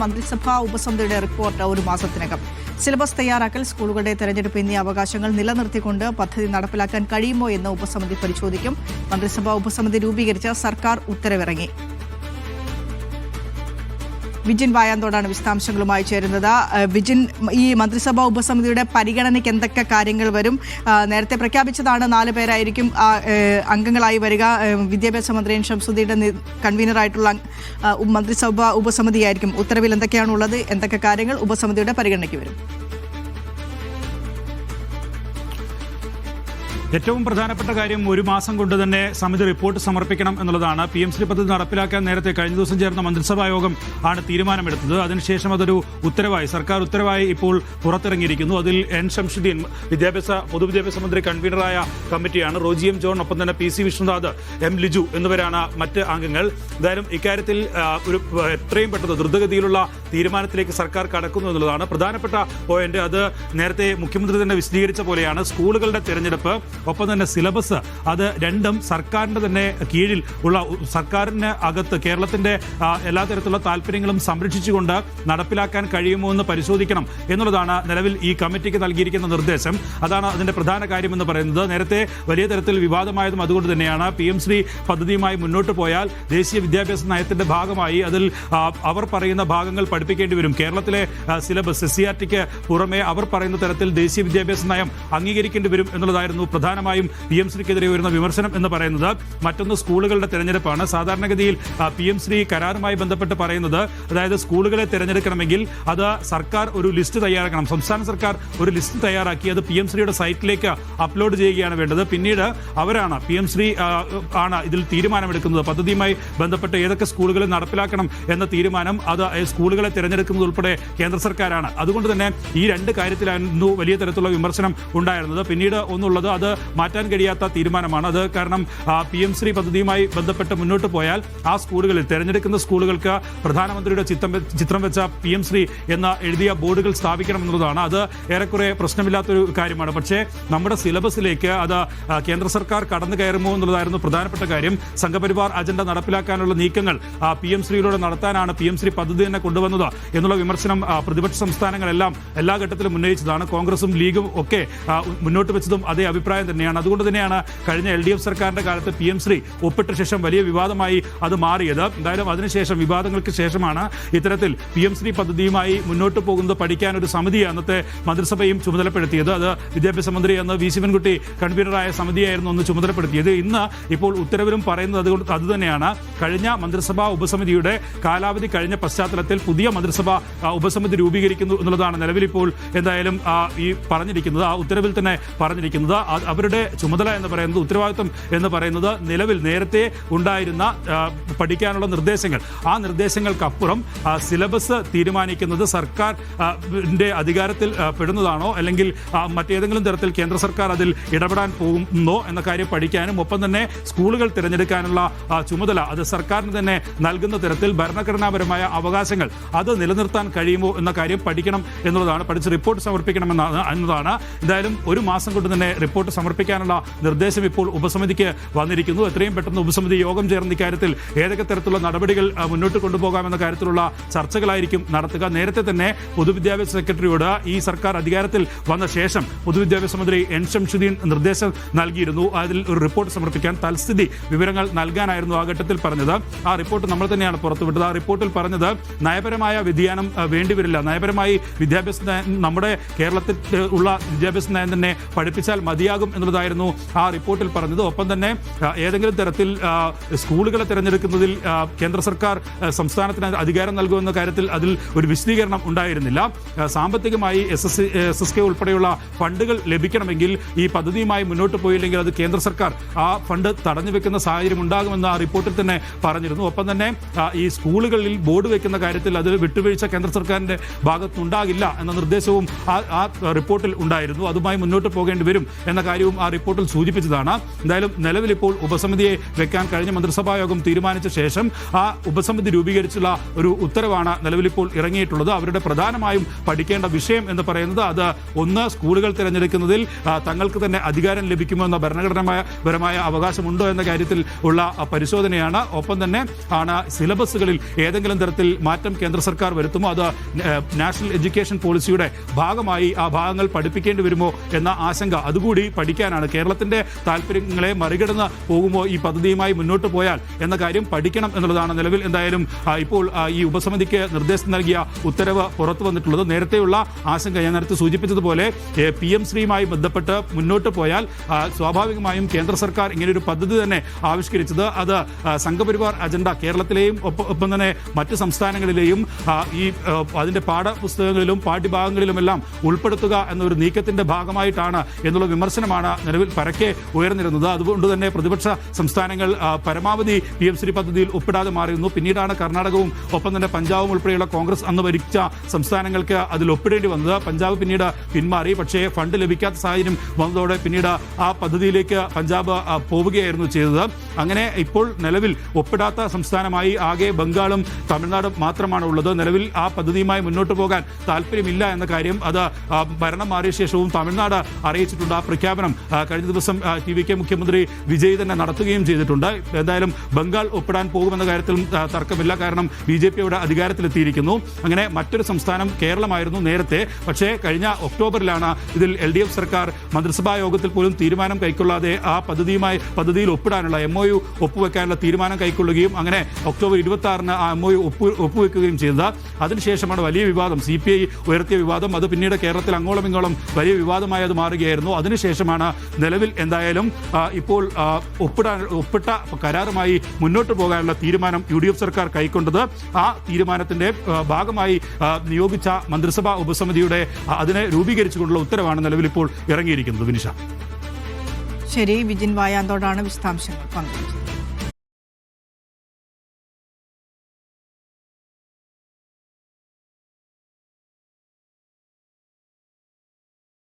മന്ത്രിസഭാ ഉപസമിതിയുടെ റിപ്പോർട്ട് ഒരു മാസത്തിനകം. സിലബസ് തയ്യാറാക്കൽ, സ്കൂളുകളുടെ തെരഞ്ഞെടുപ്പ് എന്നീ അവകാശങ്ങൾ നിലനിർത്തിക്കൊണ്ട് പദ്ധതി നടപ്പിലാക്കാൻ കഴിയുമോ എന്ന് ഉപസമിതി പരിശോധിക്കും. മന്ത്രിസഭാ ഉപസമിതി രൂപീകരിച്ച സർക്കാർ ഉത്തരവിറങ്ങി. വിജിൻ വായാന്തോടാണ് വിശദാംശങ്ങളുമായി ചേരുന്നത്. വിജിൻ, ഈ മന്ത്രിസഭാ ഉപസമിതിയുടെ പരിഗണനയ്ക്ക് എന്തൊക്കെ കാര്യങ്ങൾ വരും? നേരത്തെ പ്രഖ്യാപിച്ചതാണ് 4 പേരായിരിക്കും അംഗങ്ങളായി വരിക. വിദ്യാഭ്യാസ മന്ത്രി ശംസുദ്ദീന്റെ കൺവീനറായിട്ടുള്ള മന്ത്രിസഭാ ഉപസമിതിയായിരിക്കും. ഉത്തരവിൽ എന്തൊക്കെയാണുള്ളത്? എന്തൊക്കെ കാര്യങ്ങൾ ഉപസമിതിയുടെ പരിഗണനയ്ക്ക് വരും? ഏറ്റവും പ്രധാനപ്പെട്ട കാര്യം, ഒരു മാസം കൊണ്ട് തന്നെ സമിതി റിപ്പോർട്ട് സമർപ്പിക്കണം എന്നുള്ളതാണ്. PMC പദ്ധതി നടപ്പിലാക്കാൻ നേരത്തെ കഴിഞ്ഞ ദിവസം ചേർന്ന മന്ത്രിസഭാ യോഗം ആണ് തീരുമാനമെടുത്തത്. അതിനുശേഷം അതൊരു ഉത്തരവായി, സർക്കാർ ഉത്തരവായി ഇപ്പോൾ പുറത്തിറങ്ങിയിരിക്കുന്നു. അതിൽ N ശംസുദ്ദീൻ, പൊതുവിദ്യാഭ്യാസ മന്ത്രി കൺവീനറായ കമ്മിറ്റിയാണ്. റോജി M ജോൺ, ഒപ്പം തന്നെ PC വിഷ്ണുനാഥ്, M ലിജു എന്നിവരാണ് മറ്റ് അംഗങ്ങൾ. എന്തായാലും ഇക്കാര്യത്തിൽ ഒരു എത്രയും പെട്ടെന്ന് ദ്രുതഗതിയിലുള്ള തീരുമാനത്തിലേക്ക് സർക്കാർ കടക്കുന്നു എന്നുള്ളതാണ് പ്രധാനപ്പെട്ട പോയിന്റ്. അത് നേരത്തെ മുഖ്യമന്ത്രി തന്നെ വിശദീകരിച്ച പോലെയാണ്. സ്കൂളുകളുടെ തെരഞ്ഞെടുപ്പ്, ഒപ്പം തന്നെ സിലബസ്, അത് രണ്ടും സർക്കാരിന്റെ തന്നെ കീഴിൽ ഉള്ള, സർക്കാരിന് അകത്ത് കേരളത്തിന്റെ എല്ലാ തരത്തിലുള്ള താല്പര്യങ്ങളും സംരക്ഷിച്ചുകൊണ്ട് നടപ്പിലാക്കാൻ കഴിയുമോ എന്ന് പരിശോധിക്കണം എന്നുള്ളതാണ് നിലവിൽ ഈ കമ്മിറ്റിക്ക് നൽകിയിരിക്കുന്ന നിർദ്ദേശം. അതാണ് അതിന്റെ പ്രധാന കാര്യമെന്ന് പറയുന്നത്. നേരത്തെ വലിയ തരത്തിൽ വിവാദമായതും അതുകൊണ്ട് തന്നെയാണ്. PMC പദ്ധതിയുമായി മുന്നോട്ട് പോയാൽ ദേശീയ വിദ്യാഭ്യാസ നയത്തിന്റെ ഭാഗമായി അതിൽ അവർ പറയുന്ന ഭാഗങ്ങൾ പഠിപ്പിക്കേണ്ടി വരും. കേരളത്തിലെ സിലബസ് SCRTക്ക് പുറമെ അവർ പറയുന്ന തരത്തിൽ ദേശീയ വിദ്യാഭ്യാസ നയം അംഗീകരിക്കേണ്ടി വരും എന്നുള്ളതായിരുന്നു പ്രധാനമായും PMCക്കെതിരെ വരുന്ന വിമർശനം എന്ന് പറയുന്നത്. മറ്റൊന്ന് സ്കൂളുകളുടെ തെരഞ്ഞെടുപ്പാണ്. സാധാരണഗതിയിൽ PMC കരാറുമായി ബന്ധപ്പെട്ട് പറയുന്നത്, അതായത് സ്കൂളുകളെ തിരഞ്ഞെടുക്കണമെങ്കിൽ അത് സർക്കാർ ഒരു ലിസ്റ്റ് തയ്യാറാക്കണം. സംസ്ഥാന സർക്കാർ ഒരു ലിസ്റ്റ് തയ്യാറാക്കി അത് PMCയുടെ സൈറ്റിലേക്ക് അപ്ലോഡ് ചെയ്യുകയാണ് വേണ്ടത്. പിന്നീട് അവരാണ്, PMC ആണ് ഇതിൽ തീരുമാനമെടുക്കുന്നത്. പദ്ധതിയുമായി ബന്ധപ്പെട്ട് ഏതൊക്കെ സ്കൂളുകളിൽ നടപ്പിലാക്കണം എന്ന തീരുമാനം അത് സ്കൂളുകളെ തിരഞ്ഞെടുക്കുന്നത് ഉൾപ്പെടെ കേന്ദ്ര സർക്കാരാണ്. അതുകൊണ്ട് തന്നെ ഈ രണ്ട് കാര്യത്തിലായിരുന്നു വലിയ തരത്തിലുള്ള വിമർശനം ഉണ്ടായിരുന്നത്. പിന്നീട് ഒന്നുള്ളത്, അത് മാറ്റാൻ കഴിയാത്ത തീരുമാനമാണ്. അത് കാരണം PMC പദ്ധതിയുമായി ബന്ധപ്പെട്ട് മുന്നോട്ട് പോയാൽ ആ സ്കൂളുകളിൽ, തിരഞ്ഞെടുക്കുന്ന സ്കൂളുകൾക്ക് പ്രധാനമന്ത്രിയുടെ ചിത്രം വെച്ച PMC എന്ന എഴുതിയ ബോർഡുകൾ സ്ഥാപിക്കണം എന്നുള്ളതാണ്. അത് ഏറെക്കുറെ പ്രശ്നമില്ലാത്തൊരു കാര്യമാണ്. പക്ഷേ നമ്മുടെ സിലബസിലേക്ക് അത് കേന്ദ്ര സർക്കാർ കടന്നു കയറുമോ എന്നുള്ളതായിരുന്നു പ്രധാനപ്പെട്ട കാര്യം. സംഘപരിവാർ അജണ്ട നടപ്പിലാക്കാനുള്ള നീക്കങ്ങൾ PMCയിലൂടെ നടത്താനാണ് PMC പദ്ധതി തന്നെ കൊണ്ടുവന്നത് എന്നുള്ള വിമർശനം പ്രതിപക്ഷ സംസ്ഥാനങ്ങളെല്ലാം എല്ലാ ഘട്ടത്തിലും ഉന്നയിച്ചതാണ്. കോൺഗ്രസും ലീഗും ഒക്കെ മുന്നോട്ട് വെച്ചതും അതേ അഭിപ്രായം തന്നെയാണ്. അതുകൊണ്ട് തന്നെയാണ് കഴിഞ്ഞ LDF സർക്കാരിന്റെ കാലത്ത് PMC ഒപ്പിട്ട ശേഷം വലിയ വിവാദമായി അത് മാറിയത്. എന്തായാലും അതിനുശേഷം, വിവാദങ്ങൾക്ക് ശേഷമാണ് ഇത്തരത്തിൽ PMC പദ്ധതിയുമായി മുന്നോട്ട് പോകുന്നത് പഠിക്കാൻ ഒരു സമിതി അന്നത്തെ മന്ത്രിസഭയും ചുമതലപ്പെടുത്തിയത്. അത് വിദ്യാഭ്യാസ മന്ത്രി അന്ന് V ശിവൻകുട്ടി കൺവീനറായ സമിതിയായിരുന്നു അന്ന് ചുമതലപ്പെടുത്തിയത്. ഇന്ന് ഇപ്പോൾ ഉത്തരവിലും പറയുന്നത് അതുതന്നെയാണ്. കഴിഞ്ഞ മന്ത്രിസഭാ ഉപസമിതിയുടെ കാലാവധി കഴിഞ്ഞ പശ്ചാത്തലത്തിൽ പുതിയ മന്ത്രിസഭാ ഉപസമിതി രൂപീകരിക്കുന്നു എന്നുള്ളതാണ് നിലവിലിപ്പോൾ എന്തായാലും ഈ പറഞ്ഞിരിക്കുന്നത്. ആ ഉത്തരവിൽ തന്നെ പറഞ്ഞിരിക്കുന്നത് അവരുടെ ചുമതല എന്ന് പറയുന്നത്, ഉത്തരവാദിത്വം എന്ന് പറയുന്നത് നിലവിൽ നേരത്തെ ഉണ്ടായിരുന്ന പഠിക്കാനുള്ള നിർദ്ദേശങ്ങൾ, ആ നിർദ്ദേശങ്ങൾക്കപ്പുറം സിലബസ് തീരുമാനിക്കുന്നത് സർക്കാരിന്റെ അധികാരത്തിൽ പെടുന്നതാണോ, അല്ലെങ്കിൽ മറ്റേതെങ്കിലും തരത്തിൽ കേന്ദ്ര സർക്കാർ അതിൽ ഇടപെടാൻ പോകുന്നോ എന്ന കാര്യം പഠിക്കാനും, ഒപ്പം തന്നെ സ്കൂളുകൾ തിരഞ്ഞെടുക്കാനുള്ള ചുമതല അത് സർക്കാരിന് തന്നെ നൽകുന്ന തരത്തിൽ ഭരണഘടനാപരമായ അവകാശങ്ങൾ അത് നിലനിർത്താൻ കഴിയുമോ എന്ന കാര്യം പഠിക്കണം എന്നുള്ളതാണ്. പഠിച്ച് റിപ്പോർട്ട് സമർപ്പിക്കണമെന്നതാണ്. എന്തായാലും ഒരു മാസം കൊണ്ട് തന്നെ റിപ്പോർട്ട് സമർപ്പിക്കാനുള്ള നിർദ്ദേശം ഇപ്പോൾ ഉപസമിതിക്ക് വന്നിരിക്കുന്നു. എത്രയും പെട്ടെന്ന് ഉപസമിതി യോഗം ചേർന്ന ഇക്കാര്യത്തിൽ ഏതൊക്കെ തരത്തിലുള്ള നടപടികൾ മുന്നോട്ട് കൊണ്ടുപോകാമെന്ന കാര്യത്തിലുള്ള ചർച്ചകളായിരിക്കും നടത്തുക. നേരത്തെ തന്നെ പൊതുവിദ്യാഭ്യാസ സെക്രട്ടറിയോട് ഈ സർക്കാർ അധികാരത്തിൽ വന്ന ശേഷം പൊതുവിദ്യാഭ്യാസ മന്ത്രി N ശംസുദ്ദീൻ നിർദ്ദേശം നൽകിയിരുന്നു. അതിൽ ഒരു റിപ്പോർട്ട് സമർപ്പിക്കാൻ, തൽസ്ഥിതി വിവരങ്ങൾ നൽകാനായിരുന്നു ആ ഘട്ടത്തിൽ പറഞ്ഞത്. ആ റിപ്പോർട്ട് നമ്മൾ തന്നെയാണ് പുറത്തുവിട്ടത്. ആ റിപ്പോർട്ടിൽ പറഞ്ഞത് നയപരമായ വ്യതിയാനം വേണ്ടിവരില്ല, നയപരമായി വിദ്യാഭ്യാസ നയം, നമ്മുടെ കേരളത്തിൽ ഉള്ള വിദ്യാഭ്യാസ നയം തന്നെ പഠിപ്പിച്ചാൽ മതിയാകും എന്നുള്ളതായിരുന്നു ആ റിപ്പോർട്ടിൽ പറഞ്ഞത്. ഒപ്പം തന്നെ ഏതെങ്കിലും തരത്തിൽ സ്കൂളുകളെ തിരഞ്ഞെടുക്കുന്നതിൽ കേന്ദ്ര സർക്കാർ സംസ്ഥാനത്തിന് അധികാരം നൽകുമെന്ന കാര്യത്തിൽ അതിൽ ഒരു വിശദീകരണം ഉണ്ടായിരുന്നില്ല. സാമ്പത്തികമായി SSK ഉൾപ്പെടെയുള്ള ഫണ്ടുകൾ ലഭിക്കണമെങ്കിൽ ഈ പദ്ധതിയുമായി മുന്നോട്ട് പോയില്ലെങ്കിൽ അത് കേന്ദ്ര സർക്കാർ ആ ഫണ്ട് തടഞ്ഞു വെക്കുന്ന സാഹചര്യം ഉണ്ടാകുമെന്ന് ആ റിപ്പോർട്ടിൽ തന്നെ പറഞ്ഞിരുന്നു. ഒപ്പം തന്നെ ഈ സ്കൂളുകളിൽ ബോർഡ് വെക്കുന്ന കാര്യത്തിൽ അതിൽ വിട്ടുവീഴ്ച കേന്ദ്ര സർക്കാരിന്റെ ഭാഗത്തുനിന്നുണ്ടാകില്ല എന്ന നിർദ്ദേശവും ആ റിപ്പോർട്ടിൽ ഉണ്ടായിരുന്നു. അതുമായി മുന്നോട്ട് പോകേണ്ടി വരും എന്ന കാര്യം കാര്യവും ആ റിപ്പോർട്ടിൽ സൂചിപ്പിച്ചതാണ്. എന്തായാലും നിലവിൽ ഇപ്പോൾ ഉപസമിതിയെ വെക്കാൻ കഴിഞ്ഞ മന്ത്രിസഭാ യോഗം തീരുമാനിച്ച ശേഷം ആ ഉപസമിതി രൂപീകരിച്ചുള്ള ഒരു ഉത്തരവാണ് നിലവിലിപ്പോൾ ഇറങ്ങിയിട്ടുള്ളത്. അവരുടെ പ്രധാനമായും പഠിക്കേണ്ട വിഷയം എന്ന് പറയുന്നത് അത് ഒന്ന്, സ്കൂളുകൾ തിരഞ്ഞെടുക്കുന്നതിൽ തങ്ങൾക്ക് തന്നെ അധികാരം ലഭിക്കുമോ എന്ന ഭരണഘടനാപരമായ അവകാശമുണ്ടോ എന്ന കാര്യത്തിൽ ഉള്ള പരിശോധനയാണ്. ഒപ്പം തന്നെ ആണ് സിലബസുകളിൽ ഏതെങ്കിലും തരത്തിൽ മാറ്റം കേന്ദ്ര സർക്കാർ വരുത്തുമോ, അത് നാഷണൽ എഡ്യൂക്കേഷൻ പോളിസിയുടെ ഭാഗമായി ആ ഭാഗങ്ങൾ പഠിപ്പിക്കേണ്ടി വരുമോ എന്ന ആശങ്ക അതുകൂടി പഠിക്കാനാണ്. കേരളത്തിന്റെ താല്പര്യങ്ങളെ മറികടന്ന് പോകുമോ ഈ പദ്ധതിയുമായി മുന്നോട്ട് പോയാൽ എന്ന കാര്യം പഠിക്കണം എന്നുള്ളതാണ് നിലവിൽ എന്തായാലും ഇപ്പോൾ ഈ ഉപസമിതിക്ക് നിർദ്ദേശം നൽകിയ ഉത്തരവ് പുറത്തു വന്നിട്ടുള്ളത്. നേരത്തെയുള്ള ആശങ്ക ഞാൻ നേരത്തെ സൂചിപ്പിച്ചതുപോലെ PM ശ്രീയുമായി ബന്ധപ്പെട്ട് മുന്നോട്ട് പോയാൽ സ്വാഭാവികമായും കേന്ദ്ര സർക്കാർ ഇങ്ങനെയൊരു പദ്ധതി തന്നെ ആവിഷ്കരിച്ചത് അത് സംഘപരിവാർ അജണ്ട കേരളത്തിലെയും ഒപ്പം തന്നെ മറ്റ് സംസ്ഥാനങ്ങളിലെയും ഈ അതിന്റെ പാഠപുസ്തകങ്ങളിലും പാഠ്യഭാഗങ്ങളിലുമെല്ലാം ഉൾപ്പെടുത്തുക എന്നൊരു നീക്കത്തിന്റെ ഭാഗമായിട്ടാണ് എന്നുള്ള വിമർശനമാണ് നിലവിൽ പരക്കെ ഉയർന്നിരുന്നത്. അതുകൊണ്ട് തന്നെ പ്രതിപക്ഷ സംസ്ഥാനങ്ങൾ പരമാവധി PM ശ്രീ പദ്ധതിയിൽ ഒപ്പിടാതെ മാറിയിരുന്നു. പിന്നീടാണ് കർണാടകവും ഒപ്പം തന്നെ പഞ്ചാബും ഉൾപ്പെടെയുള്ള കോൺഗ്രസ് അന്ന് ഭരിച്ച സംസ്ഥാനങ്ങൾക്ക് അതിൽ ഒപ്പിടേണ്ടി വന്നത്. പഞ്ചാബ് പിന്നീട് പിന്മാറി. പക്ഷേ ഫണ്ട് ലഭിക്കാത്ത സാഹചര്യം വന്നതോടെ പിന്നീട് ആ പദ്ധതിയിലേക്ക് പഞ്ചാബ് പോവുകയായിരുന്നു ചെയ്തത്. അങ്ങനെ ഇപ്പോൾ നിലവിൽ ഒപ്പിടാത്ത സംസ്ഥാനമായി ആകെ ബംഗാളും തമിഴ്നാടും മാത്രമാണ് ഉള്ളത്. നിലവിൽ ആ പദ്ധതിയുമായി മുന്നോട്ട് പോകാൻ താല്പര്യമില്ല എന്ന കാര്യം അത് ഭരണം മാറിയ ശേഷവും തമിഴ്നാട് അറിയിച്ചിട്ടുണ്ട്. ആ പ്രഖ്യാപനം കഴിഞ്ഞ ദിവസം TVK മുഖ്യമന്ത്രി വിജയ് തന്നെ നടത്തുകയും ചെയ്തിട്ടുണ്ട്. എന്തായാലും ബംഗാൾ ഒപ്പിടാൻ പോകുമെന്ന കാര്യത്തിലും തർക്കമില്ല. കാരണം BJP യുടെ അധികാരത്തിലെത്തിയിരിക്കുന്നു. അങ്ങനെ മറ്റൊരു സംസ്ഥാനം കേരളമായിരുന്നു നേരത്തെ. പക്ഷേ കഴിഞ്ഞ ഒക്ടോബറിലാണ് ഇതിൽ LDF സർക്കാർ മന്ത്രിസഭാ യോഗത്തിൽ പോലും തീരുമാനം കൈക്കൊള്ളാതെ ആ പദ്ധതിയിൽ ഒപ്പിടാനുള്ള MOU ഒപ്പുവെക്കാനുള്ള തീരുമാനം കൈക്കൊള്ളുകയും അങ്ങനെ ഒക്ടോബർ 26-ന് ആ MOU ഒപ്പുവെക്കുകയും ചെയ്തത്. അതിനുശേഷമാണ് വലിയ വിവാദം, CPI ഉയർത്തിയ വിവാദം. അത് പിന്നീട് കേരളത്തിൽ അങ്ങോളം ഇങ്ങോളം വലിയ വിവാദമായി അത് മാറുകയായിരുന്നു. അതിനുശേഷമാണ് നിലവിൽ എന്തായാലും ഇപ്പോൾ ഒപ്പിട്ട കരാറുമായി മുന്നോട്ട് പോകാനുള്ള തീരുമാനം UDF സർക്കാർ കൈക്കൊണ്ടത്. ആ തീരുമാനത്തിന്റെ ഭാഗമായി നിയോഗിച്ച മന്ത്രിസഭാ ഉപസമിതിയുടെ അതിനെ രൂപീകരിച്ചുകൊണ്ടുള്ള ഉത്തരവാണ് നിലവിൽ ഇപ്പോൾ ഇറങ്ങിയിരിക്കുന്നത്. വിനിഷ. ശരി, വിജിൻ വായാന്തോടാണ് വിശദാംശങ്ങൾ പങ്കുവച്ചത്.